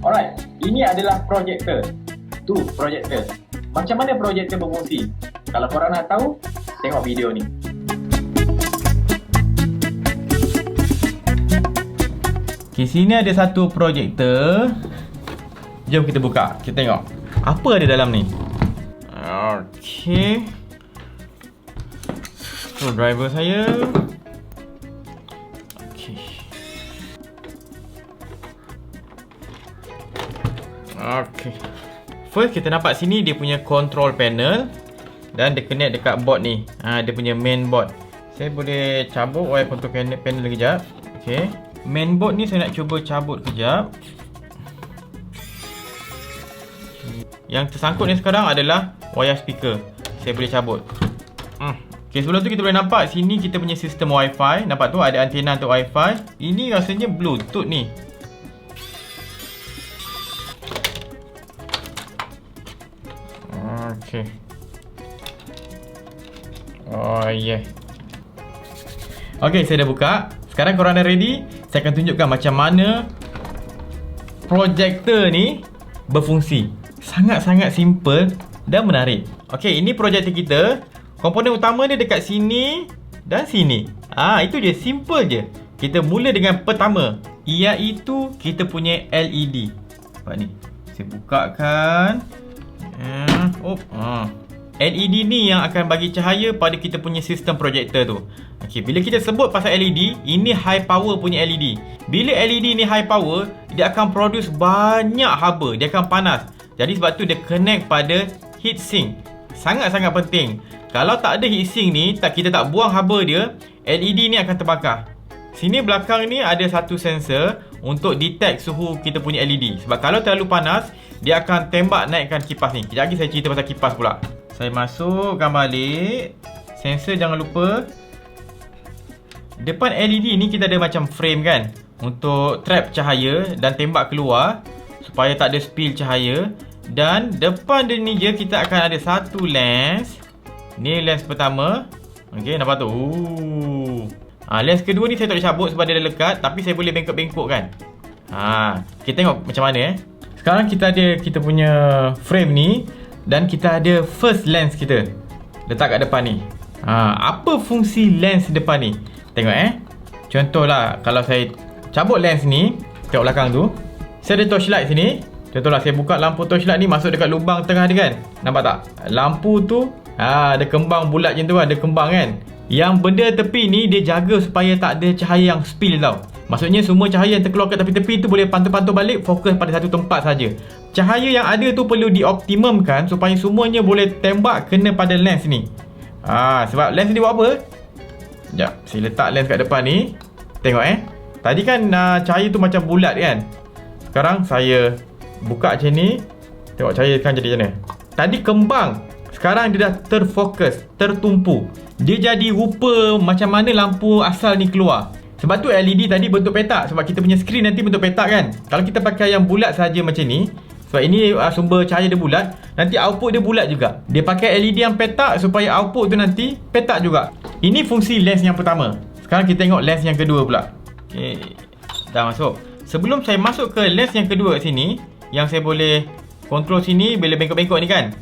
Alright, ini adalah projector. Tu projector. Macam mana projector berfungsi? Kalau korang nak tahu, tengok video ni. Okay, sini ada satu projector. Jom kita buka, kita tengok apa ada dalam ni. Okay, screwdriver saya. Okay. Okay. First kita nampak sini dia punya control panel dan dia connect dekat board ni. Dia punya main board. Saya boleh cabut wire control panel kejap. Okay. Main board ni saya nak cuba cabut kejap. Yang tersangkut ni sekarang adalah wire speaker. Saya boleh cabut. Okay, sebelum tu kita boleh nampak sini kita punya sistem wifi. Nampak tu ada antena untuk wifi. Ini rasanya bluetooth ni. Okay. Oh yeah. Okay, saya dah buka. Sekarang korang dah ready. Saya akan tunjukkan macam mana projector ni berfungsi. Sangat-sangat simple dan menarik. Okay, ini projector kita. Komponen utama dia dekat sini dan sini. Itu je, simple je. Kita mula dengan pertama, iaitu kita punya LED. Nampak ni. Saya bukakan. LED ni yang akan bagi cahaya pada kita punya sistem projector tu. Okay, bila kita sebut pasal LED, ini high power punya LED. Bila LED ni high power, dia akan produce banyak haba, dia akan panas. Jadi sebab tu dia connect pada heatsink. Sangat-sangat penting. Kalau tak ada heatsink ni, kita tak buang haba dia, LED ni akan terbakar. Sini belakang ni ada satu sensor untuk detect suhu kita punya LED. Sebab kalau terlalu panas, dia akan tembak naikkan kipas ni. Kejap lagi saya cerita pasal kipas pula. Saya masukkan balik. Sensor jangan lupa. Depan LED ni kita ada macam frame kan, untuk trap cahaya dan tembak keluar supaya tak ada spill cahaya. Dan depan dia ni je kita akan ada satu lens. Ni lens pertama. Okay, nampak tu. Lens kedua ni saya tak boleh cabut sebab dia dah lekat, tapi saya boleh bengkok-bengkok kan. Kita tengok macam mana. Sekarang kita ada kita punya frame ni. Dan kita ada first lens kita letak kat depan ni. Apa fungsi lens depan ni? Tengok contohlah kalau saya cabut lens ni, tengok belakang tu, saya ada torchlight sini. Contohlah saya buka lampu torchlight ni masuk dekat lubang tengah dia kan. Nampak tak? Lampu tu ada kembang bulat macam tu, ada kembang kan. Yang benda tepi ni dia jaga supaya tak ada cahaya yang spill tau. Maksudnya semua cahaya yang terkeluar kat tepi-tepi tu boleh pantul-pantul balik, fokus pada satu tempat saja. Cahaya yang ada tu perlu dioptimumkan supaya semuanya boleh tembak kena pada lens ni. Sebab lens ni buat apa? Sekejap, saya letak lens kat depan ni. Tengok tadi kan cahaya tu macam bulat kan. Sekarang saya buka macam ni. Tengok cahaya kan jadi macam mana. Tadi kembang, sekarang dia dah terfokus, tertumpu. Dia jadi rupa macam mana lampu asal ni keluar. Sebab tu LED tadi bentuk petak. Sebab kita punya skrin nanti bentuk petak kan. Kalau kita pakai yang bulat saja macam ni, sebab ini sumber cahaya dia bulat, nanti output dia bulat juga. Dia pakai LED yang petak supaya output tu nanti petak juga. Ini fungsi lens yang pertama. Sekarang kita tengok lens yang kedua pula. Okay, dah masuk. Sebelum saya masuk ke lens yang kedua kat sini, yang saya boleh kontrol sini, boleh bengkok-bengkok ni kan.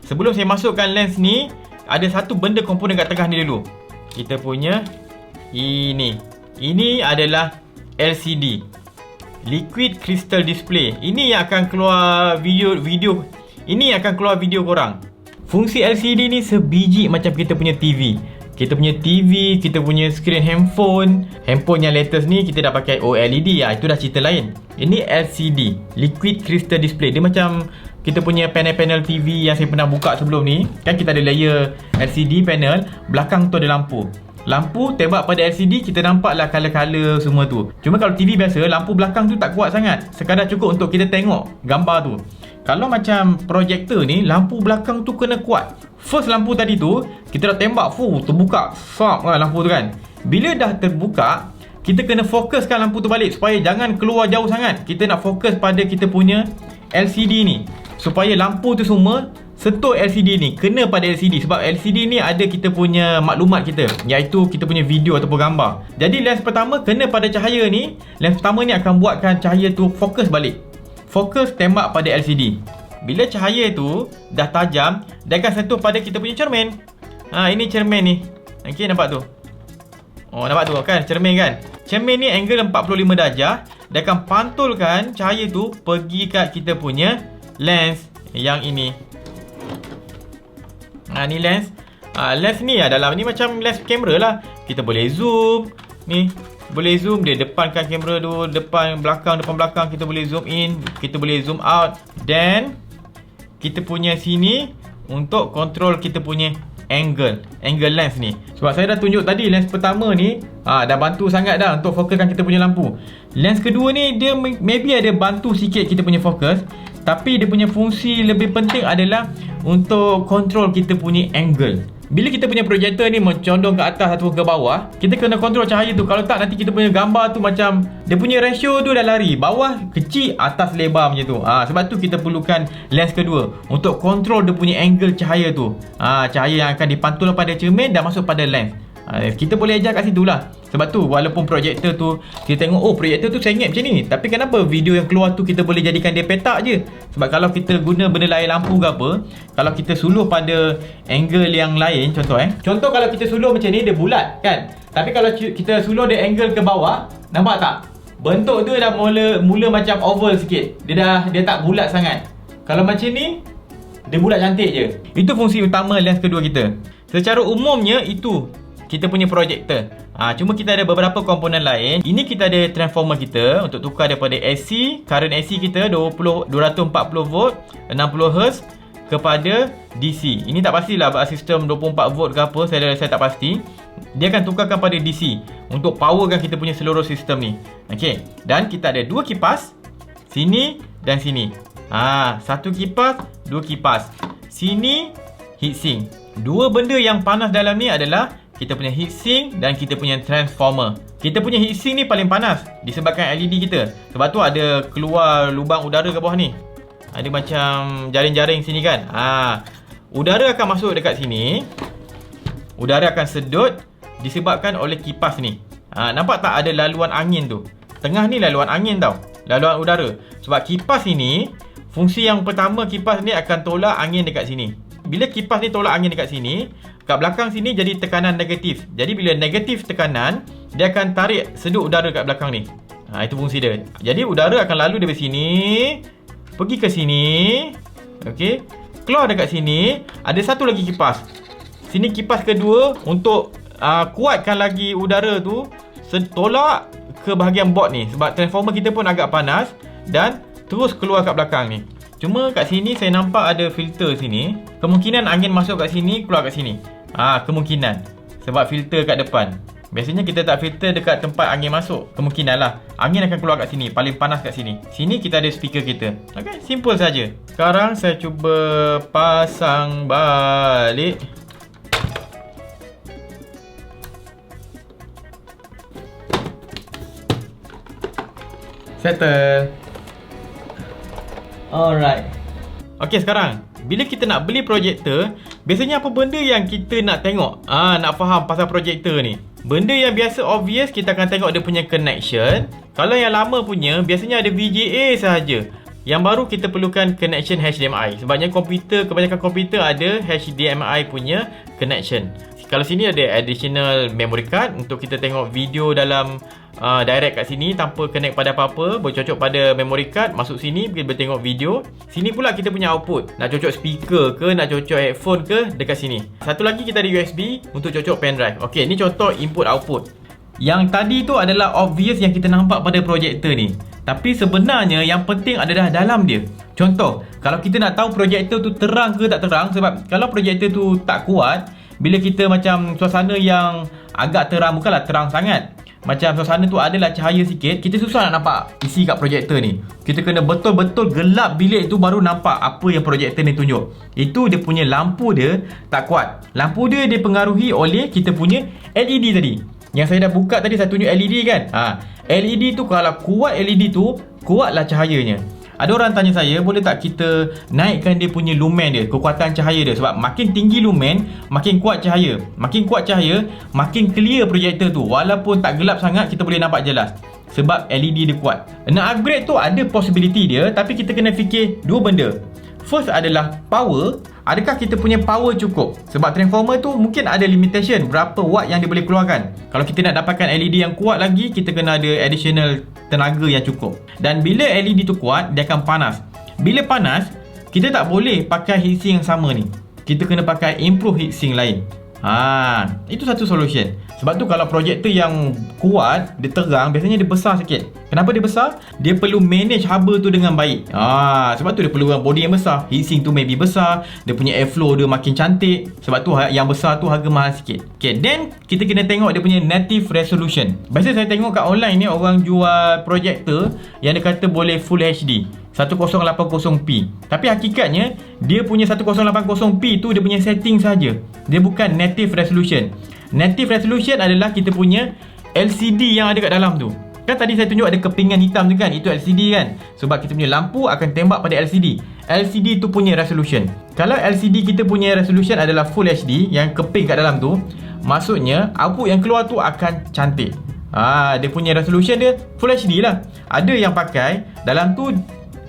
Sebelum saya masukkan lens ni, ada satu benda komponen kat tengah ni dulu. Kita punya ini adalah LCD, Liquid Crystal Display. Ini yang akan keluar video. Ini yang akan keluar video korang. Fungsi LCD ni sebiji macam kita punya TV. Kita punya TV, kita punya skrin handphone. Handphone yang latest ni kita dah pakai OLED. Itu dah cerita lain. Ini LCD, Liquid Crystal Display. Dia macam kita punya panel-panel TV yang saya pernah buka sebelum ni. Kan kita ada layer LCD panel, belakang tu ada lampu. Lampu tembak pada LCD, kita nampaklah color-color semua tu. Cuma kalau TV biasa, lampu belakang tu tak kuat sangat. Sekadar cukup untuk kita tengok gambar tu. Kalau macam projector ni, lampu belakang tu kena kuat. First lampu tadi tu, kita dah tembak, terbuka sap kan lampu tu kan. Bila dah terbuka, kita kena fokuskan lampu tu balik supaya jangan keluar jauh sangat. Kita nak fokus pada kita punya LCD ni, supaya lampu tu semua sentuh LCD ni, kena pada LCD. Sebab LCD ni ada kita punya maklumat kita, iaitu kita punya video ataupun gambar. Jadi lens pertama kena pada cahaya ni. Lens pertama ni akan buatkan cahaya tu fokus balik. fokus tembak pada LCD. Bila cahaya tu dah tajam, dia akan sentuh pada kita punya cermin. Ini cermin ni. Okey, nampak tu? Oh, nampak tu kan? Cermin kan? Cermin ni angle 45 darjah. Dia akan pantulkan cahaya tu pergi kat kita punya lens yang ini. Ni lens. Lens ni dalam ni macam lens kamera lah. Kita boleh zoom. Ni boleh zoom dia depankan kamera tu, depan belakang kita boleh zoom in, kita boleh zoom out. Dan kita punya sini untuk kontrol kita punya angle lens ni. Sebab saya dah tunjuk tadi lens pertama ni dah bantu sangat dah untuk fokuskan kita punya lampu. Lens kedua ni dia maybe ada bantu sikit kita punya fokus, tapi dia punya fungsi lebih penting adalah untuk kontrol kita punya angle. Bila kita punya projektor ni mencondong ke atas atau ke bawah, kita kena kontrol cahaya tu. Kalau tak, nanti kita punya gambar tu macam dia punya ratio tu dah lari. Bawah kecil, atas lebar macam tu. Sebab tu kita perlukan lens kedua untuk kontrol dia punya angle cahaya tu. Cahaya yang akan dipantul pada cermin dan masuk pada lens. Kita boleh ajar kat situ lah. Sebab tu walaupun projektor tu kita tengok projektor tu sengit macam ni, tapi kenapa video yang keluar tu kita boleh jadikan dia petak je? Sebab kalau kita guna benda lain, lampu ke apa, kalau kita suluh pada angle yang lain, contoh kalau kita suluh macam ni dia bulat kan, tapi kalau kita suluh dia angle ke bawah, nampak tak? Bentuk tu dah mula macam oval sikit. Dia tak bulat sangat. Kalau macam ni dia bulat cantik je. Itu fungsi utama lens kedua kita. Secara umumnya itu kita punya projektor. Cuma kita ada beberapa komponen lain. Ini kita ada transformer kita untuk tukar daripada AC, current AC kita 240 volt 60 Hz kepada DC. Ini tak pastilah sistem 24 volt ke apa, saya tak pasti. Dia akan tukarkan pada DC untuk powerkan kita punya seluruh sistem ni. Okey. Dan kita ada dua kipas, sini dan sini. Satu kipas, dua kipas. Sini heatsink. Dua benda yang panas dalam ni adalah kita punya heatsink dan kita punya transformer. Kita punya heatsink ni paling panas disebabkan LED kita. Sebab tu ada keluar lubang udara ke bawah ni. Ada macam jaring-jaring sini kan. Udara akan masuk dekat sini. Udara akan sedut disebabkan oleh kipas ni. Nampak tak ada laluan angin tu? Tengah ni laluan angin tau. Laluan udara. Sebab kipas ini, fungsi yang pertama kipas ni akan tolak angin dekat sini. Bila kipas ni tolak angin dekat sini, kat belakang sini jadi tekanan negatif. Jadi bila negatif tekanan, dia akan tarik sedut udara kat belakang ni. Itu fungsi dia. Jadi udara akan lalu dari sini, pergi ke sini. Okey. Keluar dekat sini. Ada satu lagi kipas. Sini kipas kedua untuk kuatkan lagi udara tu, tolak ke bahagian board ni. Sebab transformer kita pun agak panas dan terus keluar kat belakang ni. Cuma kat sini saya nampak ada filter sini. Kemungkinan angin masuk kat sini, keluar kat sini. Kemungkinan. Sebab filter kat depan. Biasanya kita tak filter dekat tempat angin masuk. Kemungkinan lah. Angin akan keluar kat sini. Paling panas kat sini. Sini kita ada speaker kita. Okay, simple saja. Sekarang saya cuba pasang balik. Settle. Alright. Okey, sekarang bila kita nak beli projektor, biasanya apa benda yang kita nak tengok? Nak faham pasal projektor ni. Benda yang biasa obvious, kita akan tengok dia punya connection. Kalau yang lama punya, biasanya ada VGA sahaja. Yang baru kita perlukan connection HDMI. Sebabnya kebanyakan komputer ada HDMI punya connection. Kalau sini ada additional memory card untuk kita tengok video dalam direct kat sini tanpa connect pada apa-apa. Boleh cocok pada memory card, masuk sini kita boleh tengok video. Sini pula kita punya output. Nak cocok speaker ke, nak cocok headphone ke, dekat sini. Satu lagi kita ada USB untuk cocok pen drive. Okey, ni contoh input output. Yang tadi tu adalah obvious yang kita nampak pada projektor ni. Tapi sebenarnya yang penting adalah dalam dia. Contoh, kalau kita nak tahu projektor tu terang ke tak terang, sebab kalau projektor tu tak kuat, bila kita macam suasana yang agak terang, bukanlah terang sangat, macam suasana tu adalah cahaya sikit, kita susah nak nampak isi kat projektor ni. Kita kena betul-betul gelap bilik tu baru nampak apa yang projektor ni tunjuk. Itu dia punya lampu dia tak kuat. Lampu dia dipengaruhi oleh kita punya LED tadi. Yang saya dah buka tadi, saya tunjuk LED kan. LED tu kalau kuat, LED tu kuatlah cahayanya. Ada orang tanya saya, boleh tak kita naikkan dia punya lumen dia, kekuatan cahaya dia. Sebab makin tinggi lumen, makin kuat cahaya. Makin kuat cahaya, makin clear projektor tu. Walaupun tak gelap sangat, kita boleh nampak jelas. sebab LED dia kuat. Nak upgrade tu ada possibility dia, tapi kita kena fikir dua benda. First adalah power. Adakah kita punya power cukup? Sebab transformer tu mungkin ada limitation berapa watt yang dia boleh keluarkan. Kalau kita nak dapatkan LED yang kuat lagi, kita kena ada additional tenaga yang cukup. Dan bila LED tu kuat, dia akan panas. Bila panas, kita tak boleh pakai heatsink yang sama ni. Kita kena pakai improve heatsink lain. Itu satu solution. Sebab tu kalau projektor yang kuat, dia terang, biasanya dia besar sikit. Kenapa dia besar? Dia perlu manage haba tu dengan baik. Sebab tu dia perlu body yang besar. Heatsink tu maybe besar, dia punya airflow dia makin cantik. Sebab tu yang besar tu harga mahal sikit. Okay, then kita kena tengok dia punya native resolution. Biasa saya tengok kat online ni, orang jual projektor yang dia kata boleh full HD 1080p. Tapi hakikatnya dia punya 1080p tu dia punya setting saja. Dia bukan native resolution. Native resolution adalah kita punya LCD yang ada kat dalam tu. Kan tadi saya tunjuk ada kepingan hitam tu kan, itu LCD kan. Sebab kita punya lampu akan tembak pada LCD. LCD tu punya resolution. Kalau LCD kita punya resolution adalah full HD yang keping kat dalam tu, maksudnya output yang keluar tu akan cantik. Dia punya resolution dia full HD lah. Ada yang pakai dalam tu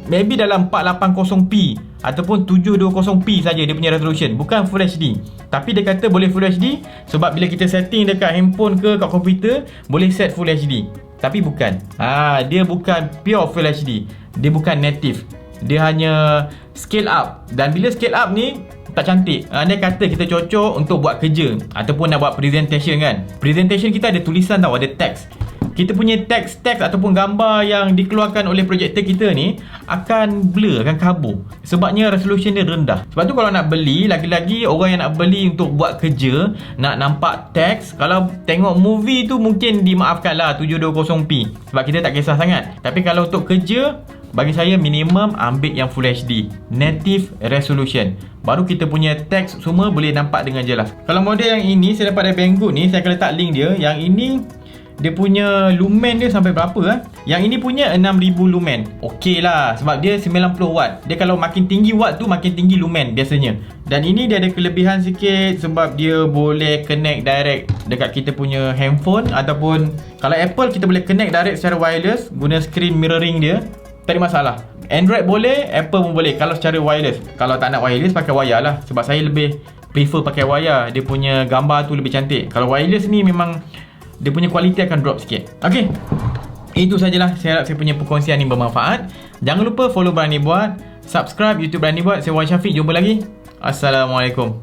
maybe dalam 480p ataupun 720p saja dia punya resolution, bukan full HD. Tapi dia kata boleh full HD sebab bila kita setting dekat handphone ke kat komputer, boleh set full HD. Tapi bukan. Dia bukan pure full HD. Dia bukan native. Dia hanya scale up. Dan bila scale up ni tak cantik. Dia kata kita cocok untuk buat kerja ataupun nak buat presentation kan. Presentation kita ada tulisan tau, ada teks. Kita punya teks ataupun gambar yang dikeluarkan oleh projektor kita ni akan blur, akan kabur. Sebabnya resolution dia rendah. Sebab tu kalau nak beli, lagi-lagi orang yang nak beli untuk buat kerja, nak nampak teks, kalau tengok movie tu mungkin dimaafkan lah 720p. Sebab kita tak kisah sangat. Tapi kalau untuk kerja, bagi saya minimum ambil yang full HD, native resolution. Baru kita punya teks semua boleh nampak dengan jelas. Kalau model yang ini saya dapat dari Banggood ni, saya akan letak link dia. Yang ini dia punya lumen dia sampai berapa Yang ini punya 6000 lumen. Okey lah, sebab dia 90 watt. Dia kalau makin tinggi watt tu makin tinggi lumen biasanya. Dan ini dia ada kelebihan sikit sebab dia boleh connect direct dekat kita punya handphone. Ataupun kalau Apple kita boleh connect direct secara wireless guna screen mirroring dia. Tak ada masalah. Android boleh, Apple pun boleh kalau secara wireless. Kalau tak nak wireless pakai wire lah. Sebab saya lebih prefer pakai wire. Dia punya gambar tu lebih cantik. Kalau wireless ni memang dia punya kualiti akan drop sikit. Okay, itu sajalah. Saya harap saya punya perkongsian ni bermanfaat. Jangan lupa follow Berani Buat, subscribe YouTube Berani Buat. Saya Wan Syafiq, jumpa lagi. Assalamualaikum.